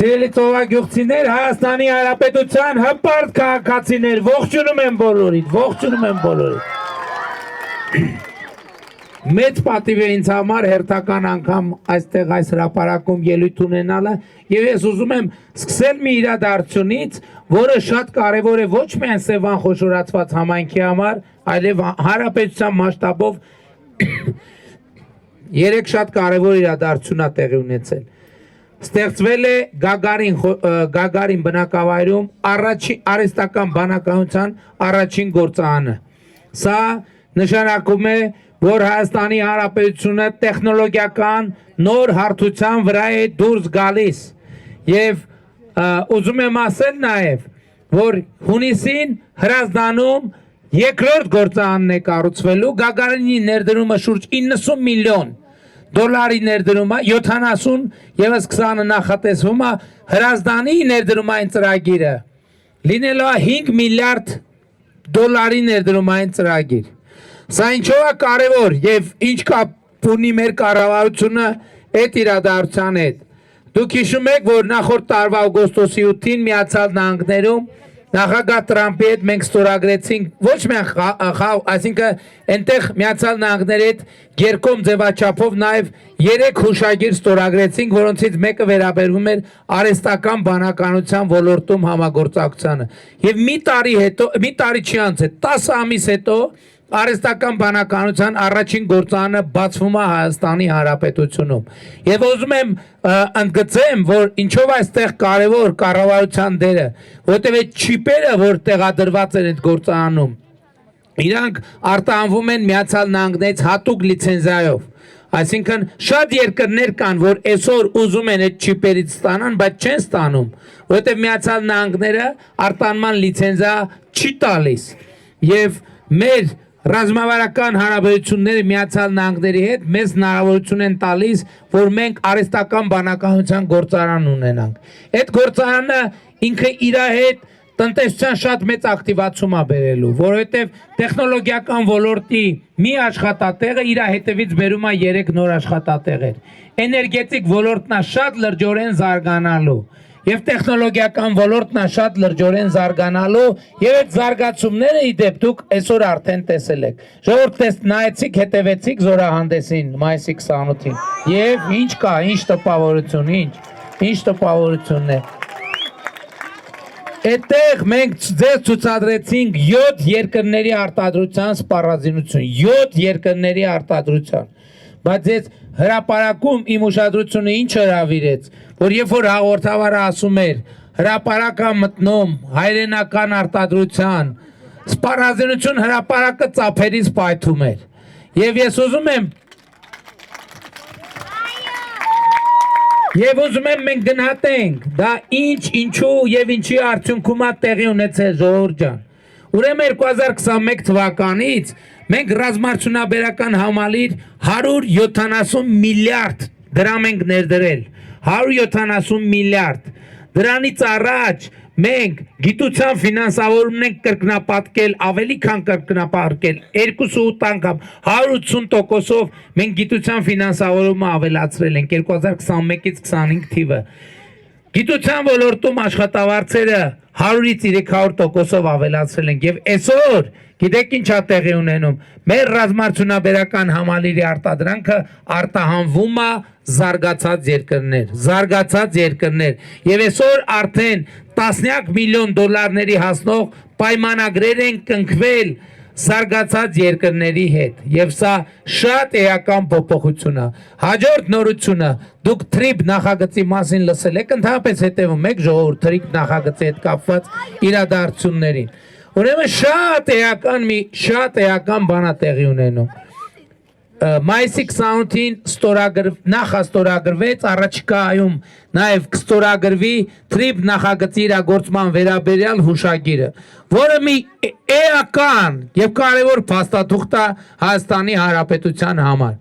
Սիրելի ծովագյուղցիներ, Հայաստանի Հանրապետության հպարտ քաղաքացիներ, ողջունում եմ բոլորիդ, ողջունում եմ բոլորիդ։ Մեծ պատիվ է ինձ համար հերթական անգամ այստեղ այս հրապարակում ելույթ ունենալը եւ ես ուզում եմ սկսել մի իրադարձությունից, որը շատ կարեւոր է ոչ միայն Սևան խոշորացված համայնքի համար, այլև հանրապետության մասշտաբով 3 շատ կարեւոր իրադարձություն է տեղի ունեցել։ Ստեղծվել է Գագարին բնակավայրում արհեստական բանականության առաջին գործարանը։ Սա նշանակում է, որ Հայաստանի Հանրապետությունը տեխնոլոգիական նոր հարթության վրա է դուրս գալիս եւ ուզում եմ ասել նաեւ, որ հունիսին Հրազդանում երկրորդ գործարանն է կառուցվելու, Գագարինի ներդրումը շուրջ 90 միլիոն դոլարի ներդրումը, 70 եւս 20 նախատեսվում է, Հրազդանի ներդրումային ծրագիրը լինելու է 5 միլիարդ դոլարի ներդրումային ծրագիր։ Սա ինչով է կարևոր եւ ինչ կապ ունի մեր կառավարությունը այդ իրադարձության հետ։ Դուք հիշում եք, որ նախորդ տարվա օգոստոսի 8-ին Միացյալ Նահանգներում նախագահ Տրամփի հետ մենք ստորագրեցինք ոչ միայն այսինքն այնտեղ Միացյալ Նահանգների հետ երկկողմ ձևաչափով նաև 3 հուշագիր ստորագրեցինք, որոնցից մեկը վերաբերվում էր արհեստական բանականության ոլորտում համագործակցությանը։ Եվ մի տարի չի անցել, 10 ամիս հետո արհեստական բանականության առաջին գործարանը բացվում է Հայաստանի Հանրապետությունում։ Եվ ուզում եմ ընդգծեմ, որ ինչով այստեղ կարևոր կառավարության դերը, որտեղ այդ չիպերը, որ տեղադրված են այդ գործարանում, իրանք արտահանվում են Միացյալ Նահանգներից հատուկ լիցենզիայով։ Այսինքն շատ երկրներ կան, որ այսօր ուզում են այդ չիպերից ստանան, բայց չեն ստանում, որտեղ Միացյալ Նահանգները արտահանման լիցենզիա չի տալիս։ Եվ մեր ռազմավարական հարաբերությունները Միացյալ Նահանգների հետ մեզ հնարավորություն են տալիս, որ մենք արհեստական բանականության գործարան ունենանք։ Այդ գործարանը ինքը իր հետ տնտեսության շատ մեծ ակտիվացում է բերելու, որովհետև տեխնոլոգիական ոլորտի մի աշխատատեղը իր հետևից բերում է 3 նոր աշխատատեղեր։ Էներգետիկ ոլորտն է շատ լրջորեն զարգանալու եւ տեխնոլոգիական ոլորտն է շատ լրջորեն զարգանալու եւ այդ զարգացումները ի դեպ դուք այսօր արդեն տեսել եք։ Ժողովուրդ նայեցիք, հետևեցիք զորահանդեսին մայիսի 28-ին եւ ինչ կա, ինչ տպավորություն, ինչ տպավորությունն է։ Այդտեղ մենք ձեզ ցուցադրեցինք 7 երկրների արտադրության սպառազինություն, 7 երկրների արտադրության։ Բայց ես հրապարակում իմ ուշադրությունը ինչ հրավիրեց, որ երբ որ հաղորդավարը ասում էր հրապարակը մտնում հայրենական արտադրության սպառազինություն, հրապարակը ծափերից պայթում էր։ Եվ ես ուզում եմ մենք գնահատենք դա ինչու եւ ինչի արդյունքում է տեղի ունեցել, ժողովուրդ ջան։ Ուրեմն 2021 թվականից մենք ռազմարտունաբերական համալիր 170 միլիարդ դրամ ենք ներդրել, 170 միլիարդ։ Դրանից առաջ մենք գիտության ֆինանսավորումն ենք կրկնապատկել, ավելի քան կրկնապատկել, 2.8 անգամ 180%-ով մենք գիտության ֆինանսավորումը ավելացրել ենք 2021-ից 25 թիվը։ Գիտության ոլորտում աշխատավարձերը 100-ից 300%-ով ավելացրել ենք եւ այսօր գիտեք ինչ է տեղի ունենում։ Մեր ռազմարտունաբերական համալիրի արտադրանքը արտահանվում է զարգացած երկրներ եւ այսօր արդեն տասնյակ միլիոն դոլարների հասնող պայմանագրեր են կնքվել զարգացած երկրների հետ եւ սա շատ էական փոփոխություն է։ Հաջորդ նորությունը դուք TRIP նախագծի մասին լսել եք, ընդհանրապես հետևում եք ժողովուրդ TRIP նախագծի հետ կապված իրադարձություններին։ Ուրեմն շատ էական բան է տեղի ունենում։ Մայիսի 28-ին նախաստորագրվեց, առաջիկայում նաև կստորագրվի TRIP նախագծի իրագործման վերաբերյալ հուշագիրը, որը մի էական եւ կարևոր փաստաթուղթ է Հայաստանի Հանրապետության համար։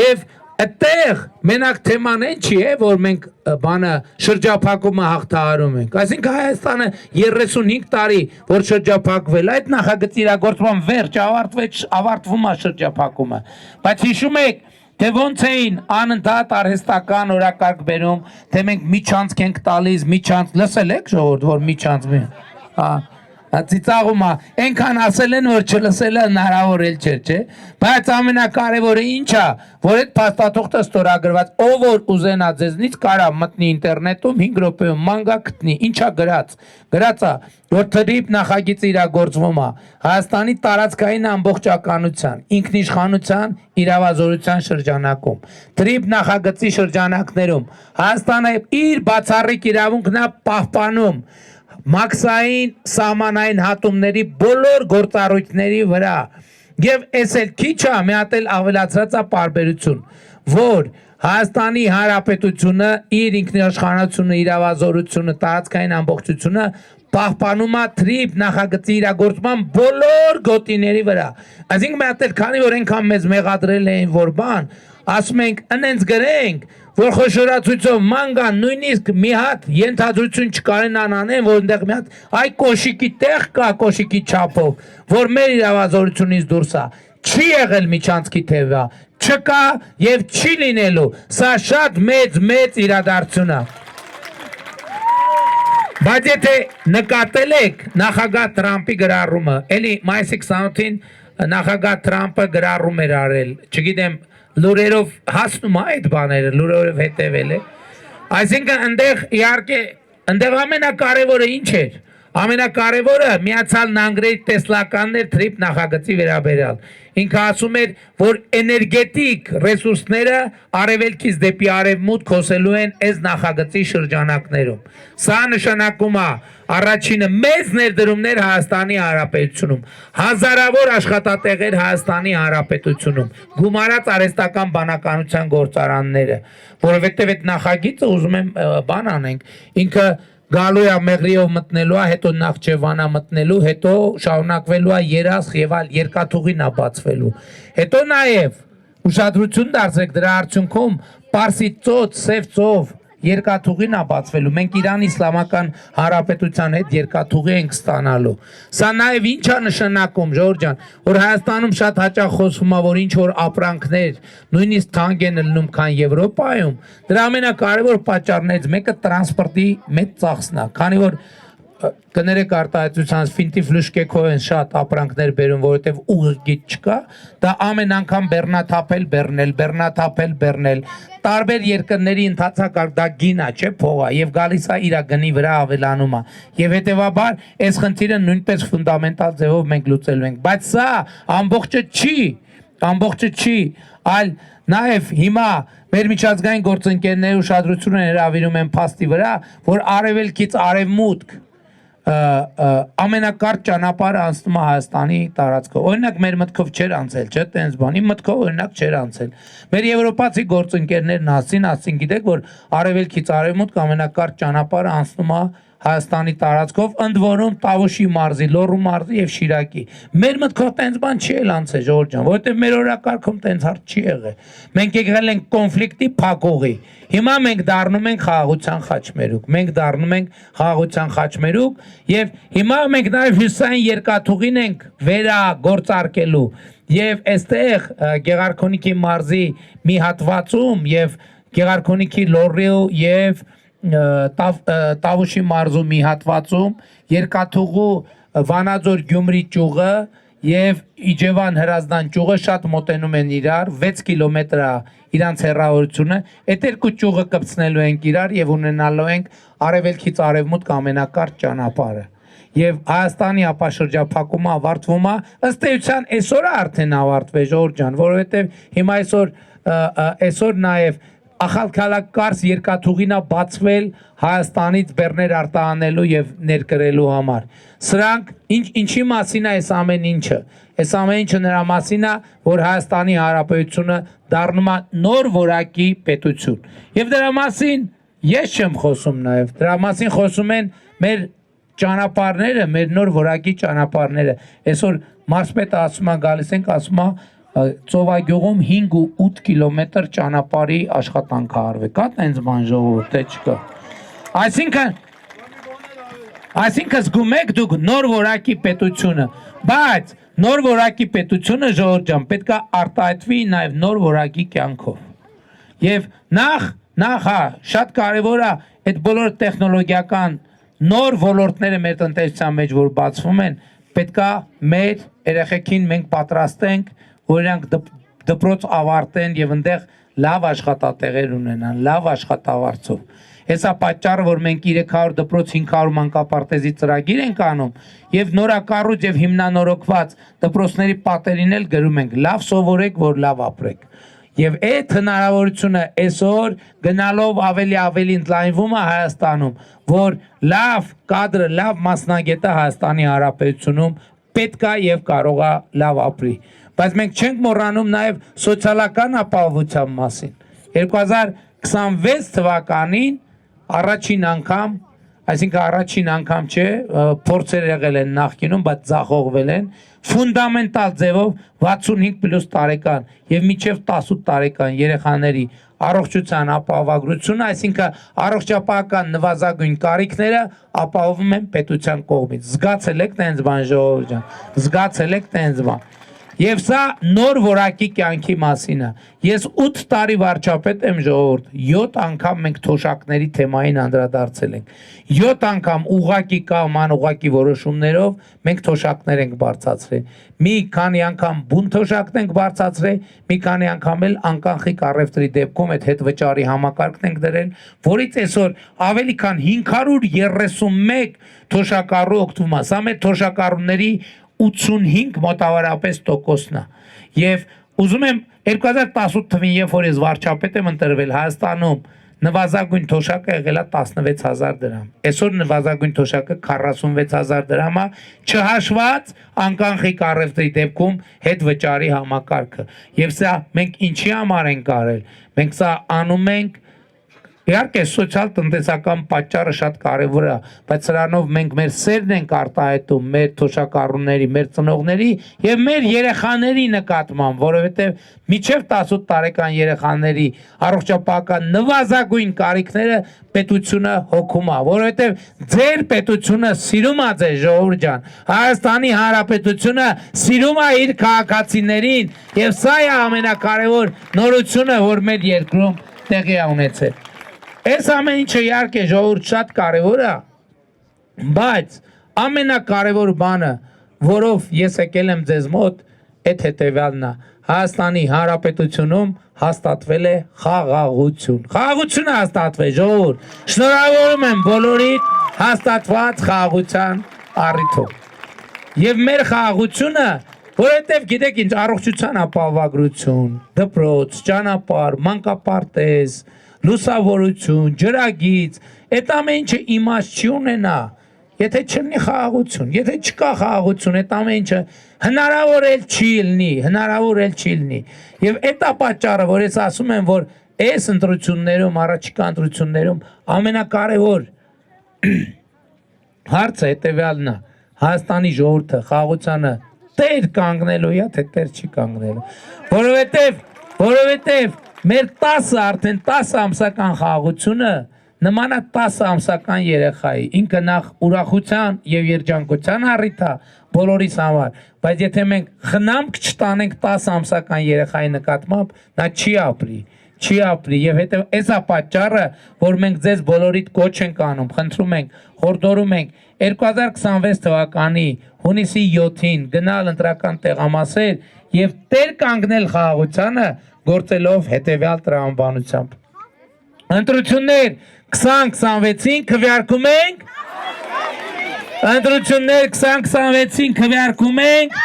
Եվ այդտեղ մենակ թեման այն չի, որ մենք բանը շրջափակումը հաղթահարում ենք։ Այսինքն Հայաստանը 35 տարի որ շրջափակվել, այդ նախագծի իրագործման վերջ ավարտվում է շրջափակումը։ Բայց հիշում եք, Թե ոնց էին անընդհատ արհեստական օրակարգ բերում, թե մենք միջանցք ենք տալիս, միջանցք, լսել եք ժողովուրդ, որ միջանցք, ծիծաղում է, այնքան ասել են, որ չլսելը հնարավոր էլ չէր, չէ, բայց ամենակարևորը ինչ է, որ այդ փաստաթուղթը ստորագրված, ով որ ուզենա ձեզնից կարա մտնի ինտերնետում 5 րոպեում մանգա գտնի, ինչա գրած է, որ թրիփ նախագիծը իրագործվում է Հայաստանի տարածքային ամբողջականության, ինքնիշխանության, իրավազորության շրջանակում, թրիփ նախագծի շրջանակներում Հայաստանը իր բացառիկ իրավունքն է պահպանում մաքսային սահմանային հատումների բոլոր գործառույթների վրա եւ էս էլ քիչ է մի հատ էլ ավելացրած է պարբերություն որ Հայաստանի Հանրապետությունը իր ինքնիշխանությունը իրավազորությունը տարածքային ամբողջությունը պահպանում է թրիփ նախագծի իրագործման բոլոր գոտիների վրա այսինքն մի հատ էլ քանի որ այնքան մեզ մեղադրել էին որ բան ասում ենք ընենց գրենք որ խոշորացույցով մանգան նույնիսկ մի հատ ենթադրություն չկարենան անեն որ այնտեղ մի հատ այ կոշիկի տեղ կա կոշիկի չափով որ մեր իրավազորությունից դուրս է չի եղել միջանցքի թեվա չկա եւ չի լինելու սա շատ մեծ իրադարձություն է բայց եթե նկատել եք նախագահ Թրամփի գրառումը էլի մայիսի 28-ին նախագահ Թրամփը գրառում էր արել չգիտեմ լուրերով հասնում է այդ բաները լուրերով հետևել է այսինքն այնտեղ իհարկե այնտեղ ամենակարևորը ինչ էր ամենակարևորը Միացյալ Նահանգների տեսլականներ թրիփ նախագծի վերաբերյալ ինքը ասում էր որ էներգետիկ ռեսուրսները արևելքից դեպի արևմուտք հոսելու են այս նախագծի շրջանակներում սա նշանակում է առաջինը մեծ ներդրումներ Հայաստանի Հանրապետությունում հազարավոր աշխատատեղեր Հայաստանի Հանրապետությունում գումարած արհեստական բանականության գործարանները որովհետև այդ նախագիծը ուզում եմ բան անենք ինքը գալու է Մեղրիով մտնելու է հետո Նախճեվանա մտնելու հետո շարունակվելու է Երասխ եւ այլ երկաթուղին է բացվելու հետո նաեւ ուշադրություն դարձրեք դրա արդյունքում Պարսից ծոց Սև ծով երկաթուղին է բացվելու մենք Իրանի Իսլամական Հանրապետության հետ երկաթուղի ենք ստանալու սա նաև ինչ է նշանակում Ժորժ ջան որ Հայաստանում շատ հաճախ խոսվում է որ ինչ որ ապրանքներ նույնիսկ թանկ են լինում քան Եվրոպայում դրա ամենակարևոր պատճառներից մեկը տրանսպորտի մեծ ծախսն է քանի որ կներեք արտահայտությունից ֆինտի ֆլուշկեքով են շատ ապրանքներ բերում որովհետև ուղիղ չկա դա ամեն անգամ բեռնաթափել բեռնել տարբեր երկրների ընթացակարգ դա գինա չէ փողա եւ գալիս է իր գնի վրա ավելանում է եւ հետեւաբար այս խնդիրը նույնպես ֆունդամենտալ ձևով մենք լուծելու ենք բայց սա ամբողջը չի այլ նաեւ հիմա մեր միջազգային գործընկերների ուշադրությունը հրավիրում են փաստի վրա որ արևելքից արևմուտք ամենակարճ ճանապարհը անցնում է Հայաստանի տարածքով օրինակ մեր մտքով չէր անցել չէ տենց բանի մտքով օրինակ չէր անցել մեր եվրոպացի գործընկերներն ասին գիտեք որ արևելքից արևմուտք ամենակարճ ճանապարհը անցնում է Հայաստանի տարածքով ընդ որում Տավուշի մարզի, Լոռու մարզի եւ Շիրակի։ Մեր մտքով տենց բան չի էլ անցել Ժորժ ջան, որովհետեւ մեր օրակարգում տենց հարց չի եղել։ Մենք եկել ենք կոնֆլիկտի փակողի։ Հիմա մենք դառնում ենք խաղաղության խաչմերուկ։ Մենք դառնում ենք խաղաղության խաչմերուկ եւ հիմա մենք նաեւ հյուսային երկաթուղին ենք վերագործարկելու եւ այստեղ Գեղարքունիքի մարզի մի հատվածում եւ Գեղարքունիքի Լոռու եւ Տավուշի մարզու մի հատվածում երկաթուղու Վանաձոր Գյումրի ճյուղը եւ Իջևան Հրազդան ճյուղը շատ մոտենում են իրար 6 կիլոմետր է իրանց հեռավորությունը այդ երկու ճյուղը կպցնելու ենք իրար եւ ունենալու ենք արևելքից արևմուտք ամենակարճ ճանապարհը եւ Հայաստանի ապաշրջափակումը ավարտվում է ըստ էության այսօր արդեն ավարտվել Ժորժ ջան որովհետեւ հիմա այսօր նաեւ Ախալքալակարս երկաթուղին է բացվել Հայաստանից բեռներ արտահանելու եւ ներկրելու համար։ Սրանք ինչի մասին է այս ամեն ինչը։ Այս ամեն ինչը նրա մասին է, որ Հայաստանի Հանրապետությունը դառնում է նոր որակի պետություն։ Եվ դրա մասին ես չեմ խոսում նաեւ, դրա մասին խոսում են մեր ճանապարհները, մեր նոր որակի ճանապարհները։ Այսօր մարզպետը ասում է գալիս ենք, ասում է Ծովագյուղում 5 ու 8 կիլոմետր ճանապարհի աշխատանք արվել։ Կա տենց բան ժողովուրդ, թե չկա։ Այսինքն զգում եք դուք նոր որակի պետությունը, բայց Նոր որակի պետությունը ժողովուրդ ջան պետք է արտահայտվի նաև նոր որակի կյանքով։ Եվ նախ շատ կարևոր է այդ բոլոր տեխնոլոգիական նոր ոլորտները մեր տնտեսության մեջ որ բացվում են, պետք է մեր երեխեքին մենք պատրաստենք, որ իրանք դպրոց ավարտեն եւ այնտեղ լավ աշխատատեղեր ունենան, լավ աշխատավարձով։ Հեսա պատճառը, որ մենք 300 դպրոց 500 մանկապարտեզի ծրագիր ենք անում եւ նորակառույց եւ հիմնանորոգված դպրոցների պատերին էլ գրում ենք լավ սովորեք, որ լավ ապրեք։ Եվ այդ հնարավորությունը այսօր գնալով ավելի ընդլայնվում է Հայաստանում, որ լավ կադրը, լավ մասնագետը Հայաստանի Հանրապետությունում պետք է եւ կարող է լավ ապրի։ Բայց մենք չենք մոռանում նաեւ սոցիալական ապահովության մասին։ 2026 թվականին առաջին անգամ, այսինքն առաջին անգամ չէ, փորձեր եղել են նախկինում, բայց ձախողվել են, ֆունդամենտալ ձևով 65+ տարեկան եւ մինչեւ 18 տարեկան երեխաների առողջության ապահովագրությունը, այսինքն առողջապահական նվազագույն կարիքները ապահովում են պետության կողմից։ Զգացել եք տենց բան ժողովուրդ ջան, զգացել եք տենց բան։ Եվ սա նոր որակի կյանքի մասին է։ Ես 8 տարի վարչապետ եմ ժողովուրդ, 7 անգամ մենք թոշակների թեմային անդրադարձել ենք։ 7 անգամ ուղղակի կամ անուղղակի որոշումներով մենք թոշակներ ենք բարձրացրել։ Մի քանի անգամ բուն թոշակն ենք բարձրացրել, մի քանի անգամ էլ անկանխիկ առևտրի դեպքում այդ հետվճարի համակարգն ենք դրել, որից այսօր ավելի քան 531 թոշակառու օգտվում է։ Սա մեր թոշակառուների 85 մոտավորապես տոկոսն է։ Եվ ուզում եմ 2018 թվին, երբ որ ես վարչապետ եմ ընտրվել Հայաստանում, նվազագույն թոշակը եղել է 16000 դրամ։ Այսօր նվազագույն թոշակը 46000 դրամ է, չհաշված անկանխիկ առևտրի դեպքում հետ վճարի համակարգը։ Եվ սա մենք ինչի համար ենք արել։ Մենք սա անում ենք իհարկե սոցիալ-տնտեսական պատճառը շատ կարևոր է, բայց սրանով մենք մեր սերն ենք արտահայտում մեր թոշակառուների, մեր ծնողների եւ մեր երեխաների նկատմամբ, որովհետեւ միջև 18 տարեկան երեխաների առողջապահական նվազագույն կարիքները պետությունը հոգում է, որովհետեւ ձեր պետությունը սիրում է ձեր ժողովուրդ ջան, Հայաստանի Հանրապետությունը սիրում է իր քաղաքացիներին եւ սա է ամենակարևոր նորությունը, որ մեր երկրում տեղի է ունեցել։ Այս ամեն ինչը իհարկե ժողովուրդ շատ կարևոր է, բայց ամենակարևոր բանը, որով ես եկել եմ ձեզ մոտ, այդ հետևյալն է։ Հայաստանի Հանրապետությունում հաստատվել է խաղաղություն։ Խաղաղությունը հաստատվել, ժողովուրդ։ Շնորհավորում եմ բոլորիդ հաստատված խաղաղության առիթով։ Եվ մեր խաղաղությունը, որովհետև գիտեք ինչ, առողջության ապահովագրություն, դպրոց, ճանապարհ, մանկապարտեզ, լուսավորություն, ջրագիծ, այդ ամեն ինչը իմաստ չի ունենա, եթե չլինի խաղաղություն, եթե չկա խաղաղություն, այդ ամեն ինչը հնարավոր էլ չի լինի, եւ այդ է պատճառը, որ ես ասում եմ, որ այս ընտրություններում, առաջիկա ընտրություններում ամենակարևոր հարցը հետեւյալն է, Հայաստանի ժողովուրդը խաղաղությանը տեր կանգնելու է, թե տեր չի կանգնելու, որովհետև մեր 10 արդեն 10 ամսական խաղաղությունը նման է 10 ամսական երեխայի, ինքը նախ ուրախության եւ երջանկության առիթ է բոլորիս համար, բայց եթե մենք խնամք չտանենք 10 ամսական երեխայի նկատմամբ, նա չի ապրի եւ հետո էսա պատճառը, որ մենք ձեզ բոլորիդ կոչ ենք անում, խնդրում ենք, խորհրդորում ենք 2026 թվականի հունիսի 7-ին գնալ ընտրական տեղամասեր եւ տեր կանգնել խաղաղությանը գործելով հետևյալ տրամաբանությամբ։ Ընտրություններ 2026-ին քվեարկում ենք։ Ընտրություններ 2026-ին քվեարկում ենք։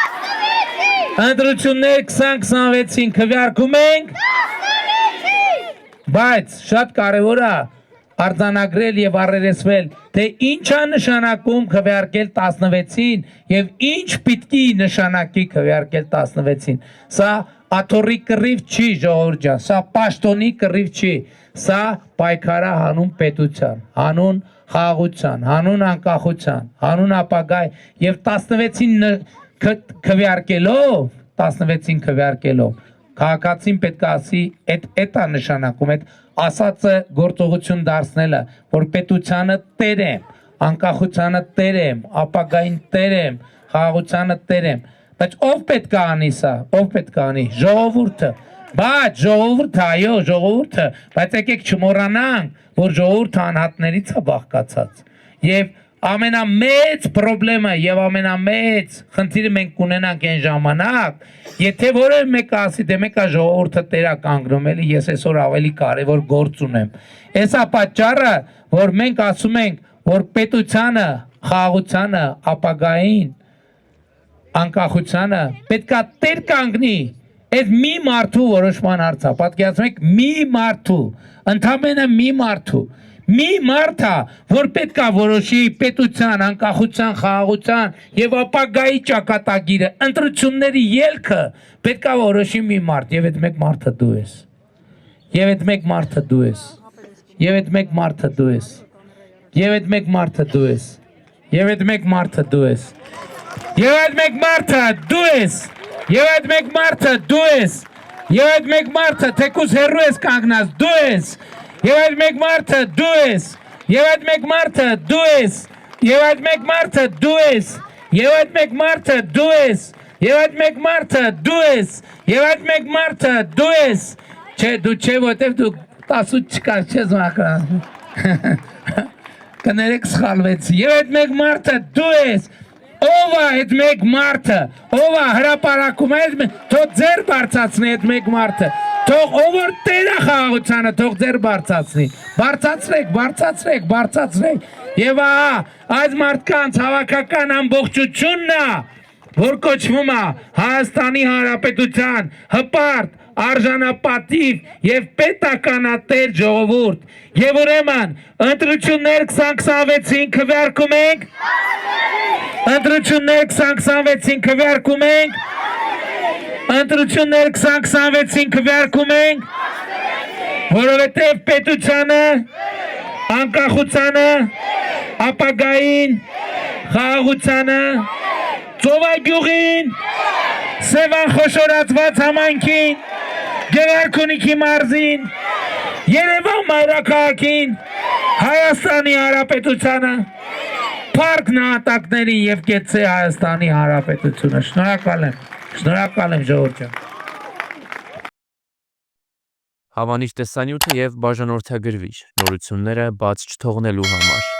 Ընտրություններ 2026-ին քվեարկում ենք։ Բայց շատ կարևոր է արձանագրել եւ առերեսվել, թե ինչ է նշանակում քվեարկել 16-ին եւ ինչ պիտի նշանակի քվեարկել 16-ին։ Սա աթոռի կռիվ չի, ժողովուրդ ջան, սա պաշտոնի կռիվ չի, սա պայքար է հանուն պետության, հանուն խաղաղության, հանուն անկախության, հանուն ապագայի եւ 16-ին քվեարկելով քաղաքացին պետք է ասի, այդ է նշանակում, այդ ասածը գործողություն դարձնելը, որ պետությանը տեր եմ, անկախությանը տեր եմ, ապագային տեր եմ, խաղաղությանը տեր եմ, Բայց ով պետք է անի սա, ով պետք է անի, ժողովուրդը, բայց ժողովուրդը, այո, ժողովուրդը, բայց եկեք չմոռանանք, որ ժողովուրդը անհատներից է բաղկացած, եւ ամենամեծ պրոբլեմը եւ ամենամեծ խնդիրը մենք կունենանք այն ժամանակ, եթե որևէ մեկը ասի, դե մեկը ժողովուրդը տերա կանգնում, էլի ես այսօր ավելի կարևոր գործ ունեմ, այսա պատճառը, որ մենք ասում ենք, որ պետությանը, խաղաղությանը, ապագային անկախությանը պետքա տեր կանգնի այդ մի մարդու որոշման հարցը, պատկերացնում եք մի մարդու, ընդամենը մի մարդու, մի մարդա, որ պետքա որոշի պետության, անկախության, խաղաղության եւ ապագայի ճակատագիրը, ընտրությունների ելքը պետքա որոշի մի մարդ, եւ այդ մեկ մարդը դու ես։ Եվ այդ մեկ մարդը դու ես։ Եվ այդ մեկ մարդը դու ես։ Եվ այդ մեկ մարդը դու ես։ Եվ այդ մեկ մարդը դու ես։ Եվ այդ մեկ մարդը դու ես։ Եվ այդ մեկ մարդը դու ես։ Եվ այդ մեկ մարդը թեկուզ հեռու ես կանգնած դու ես։ Եվ այդ մեկ մարդը դու ես։ Եվ այդ մեկ մարդը դու ես։ Եվ այդ մեկ մարդը դու ես։ Եվ այդ մեկ մարդը դու ես։ Եվ այդ մեկ մարդը դու ես։ Եվ այդ մեկ մարդը դու ես։ Չէ, դու չէ, որտեվ դու 18 չկար, չես մակրան։ Կներեք սխալվեցի։ Եվ այդ մեկ մարդը դու ես։ Ով է այդ մեկ մարդը, ով է հրապարակում է, թող ձեր բարձացնի այդ մեկ մարդը, թող ով որ տեր է խաղաղությանը, թող ձեր բարձացնի, բարձացրեք, եւ այս մարդկանց հավաքական ամբողջությունն է, որ կոչվում է Հայաստանի Հանրապետության հպարտ, արժանապատիվ եւ պետականատեր ժողովուրդ, եւ ուրեմն ընտրություններ 2026-ին քվեարկում ենք, ընտրություններ 2026-ին քվեարկում ենք, ընտրություններ 2026-ին քվեարկում ենք, որովհետև պետությանը, անկախությանը, ապագային, խաղաղությանը, ծովագյուղին, Սևան խոշորացված համայնքին, Գեղարքունիքի մարզին, Երևան մայրաքաղաքին, Հայաստանի Հանրապետությանը, Փառք նահատակներին եւ կեցցե Հայաստանի Հանրապետությունը։ Շնորհակալ եմ ժողովուրդ ջան։ Հավանիչ տեսանյութը եւ բաժանորդագրվիչ նորությունները բաց չթողնելու համար